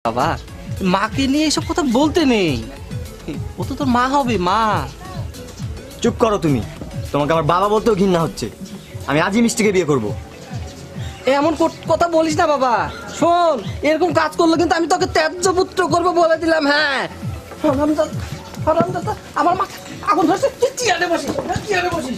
বাবা মাকে নিয়ে এসব কথা বলতে নেই, ও তো তোর মা হবে, মা। চুপ করো তুমি, তোমাকে আমার বাবা বলতেও ঘৃণা হচ্ছে। আমি আজই মিষ্টিকে বিয়ে করব। এমন কথা বলিস না বাবা, শোন এরকম কাজ করলে কিন্তু আমি তোকে ত্যায্য পুত্র করবো বলে দিলাম। হ্যাঁ আমার মাথা আগুন ধরছে, তুই চেয়ারে বসিস, চেয়ারে বসিস।